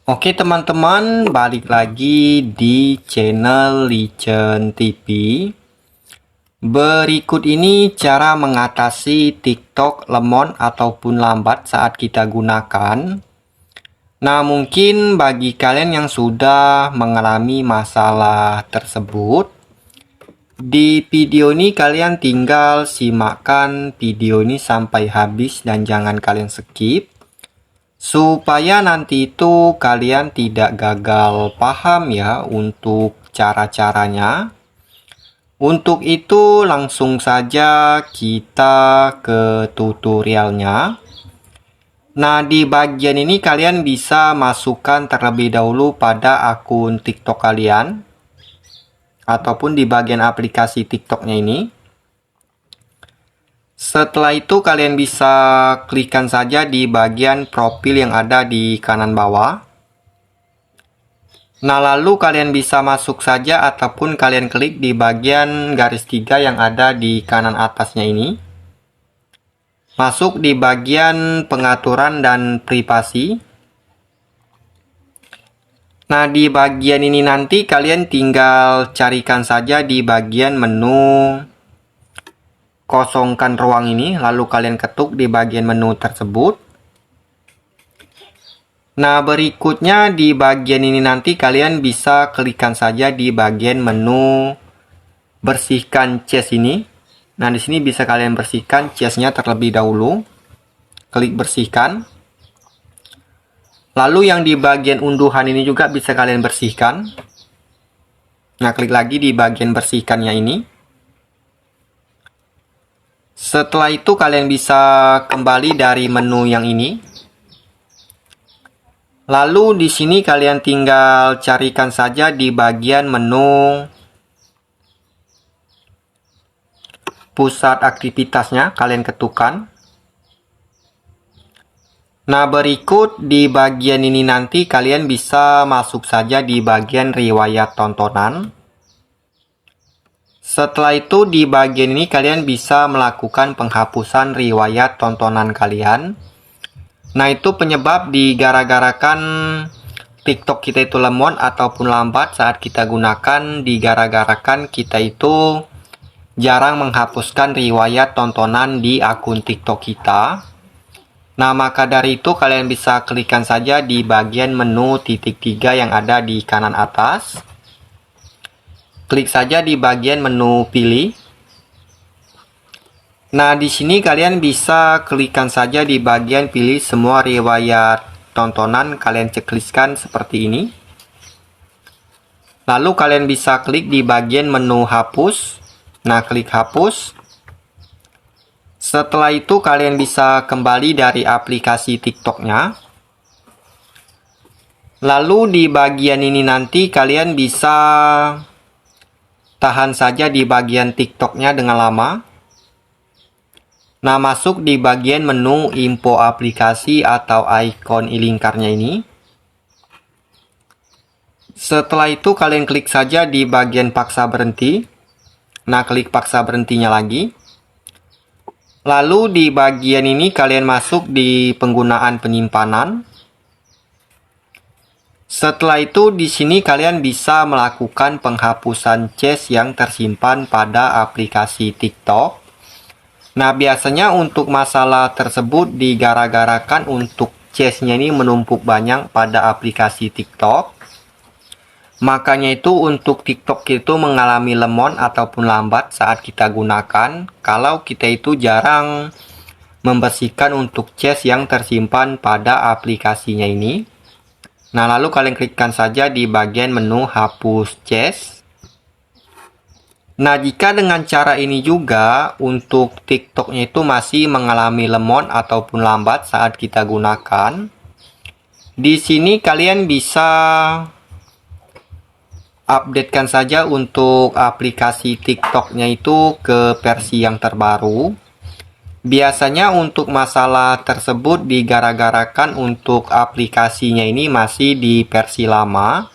Oke teman-teman, balik lagi di channel Licen TV. Berikut ini cara mengatasi TikTok lemon ataupun lambat saat kita gunakan. Nah, mungkin bagi kalian yang sudah mengalami masalah tersebut, di video ini kalian tinggal simakkan video ini sampai habis dan jangan kalian skip. Supaya nanti itu kalian tidak gagal paham ya untuk cara-caranya. Untuk itu langsung saja kita ke tutorialnya. Nah, di bagian ini kalian bisa masukkan terlebih dahulu pada akun TikTok kalian. Ataupun di bagian aplikasi TikToknya ini. Setelah itu kalian bisa klikkan saja di bagian profil yang ada di kanan bawah. Nah, lalu kalian bisa masuk saja ataupun kalian klik di bagian garis 3 yang ada di kanan atasnya ini. Masuk di bagian pengaturan dan privasi. Nah, di bagian ini nanti kalian tinggal carikan saja di bagian menu kosongkan ruang ini, lalu kalian ketuk di bagian menu tersebut. Nah, berikutnya di bagian ini nanti kalian bisa klikkan saja di bagian menu bersihkan cache ini. Nah, di sini bisa kalian bersihkan cache-nya terlebih dahulu. Klik bersihkan. Lalu yang di bagian unduhan ini juga bisa kalian bersihkan. Nah, klik lagi di bagian bersihkannya ini. Setelah itu kalian bisa kembali dari menu yang ini. Lalu di sini kalian tinggal carikan saja di bagian menu pusat aktivitasnya, kalian ketukkan. Nah, berikut di bagian ini nanti kalian bisa masuk saja di bagian riwayat tontonan. Setelah itu di bagian ini kalian bisa melakukan penghapusan riwayat tontonan kalian. Nah, itu penyebab digara-garakan TikTok kita itu lemon ataupun lambat saat kita gunakan, digara-garakan kita itu jarang menghapuskan riwayat tontonan di akun TikTok kita. Nah, maka dari itu kalian bisa klikkan saja di bagian menu titik 3 yang ada di kanan atas. Klik saja di bagian menu pilih. Nah, di sini kalian bisa klikkan saja di bagian pilih semua riwayat tontonan, kalian checklistkan seperti ini. Lalu kalian bisa klik di bagian menu hapus. Nah, klik hapus. Setelah itu kalian bisa kembali dari aplikasi TikToknya. Lalu di bagian ini nanti kalian bisa tahan saja di bagian TikToknya dengan lama. Nah, masuk di bagian menu info aplikasi atau ikon i-lingkarnya ini. Setelah itu kalian klik saja di bagian paksa berhenti. Nah, klik paksa berhentinya lagi. Lalu di bagian ini kalian masuk di penggunaan penyimpanan. Setelah itu di sini kalian bisa melakukan penghapusan cache yang tersimpan pada aplikasi TikTok. Nah, biasanya untuk masalah tersebut digara-garakan untuk cache-nya ini menumpuk banyak pada aplikasi TikTok. Makanya itu untuk TikTok itu mengalami lemon ataupun lambat saat kita gunakan kalau kita itu jarang membersihkan untuk cache yang tersimpan pada aplikasinya ini. Nah, lalu kalian klikkan saja di bagian menu hapus cache. Nah, jika dengan cara ini juga untuk TikToknya itu masih mengalami lemon ataupun lambat saat kita gunakan, di sini kalian bisa updatekan saja untuk aplikasi TikToknya itu ke versi yang terbaru. Biasanya untuk masalah tersebut digara-garakan untuk aplikasinya ini masih di versi lama.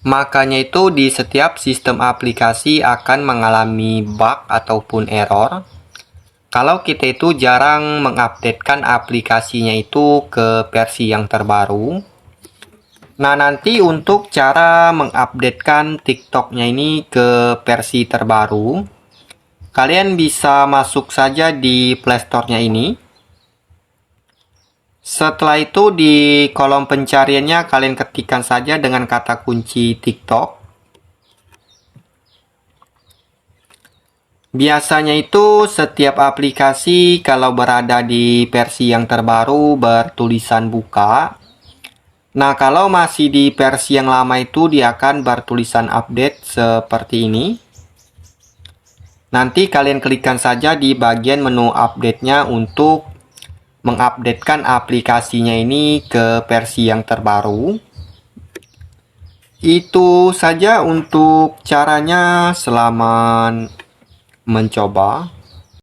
Makanya itu di setiap sistem aplikasi akan mengalami bug ataupun error. Kalau kita itu jarang mengupdatekan aplikasinya itu ke versi yang terbaru. Nah, nanti untuk cara mengupdatekan TikTok-nya ini ke versi terbaru, kalian bisa masuk saja di Play Store-nya ini. Setelah itu di kolom pencariannya kalian ketikkan saja dengan kata kunci TikTok. Biasanya itu setiap aplikasi kalau berada di versi yang terbaru bertulisan buka. Nah, kalau masih di versi yang lama itu dia akan bertulisan update seperti ini. Nanti kalian klikkan saja di bagian menu update-nya untuk mengupdatekan aplikasinya ini ke versi yang terbaru. Itu saja untuk caranya. Selamat mencoba.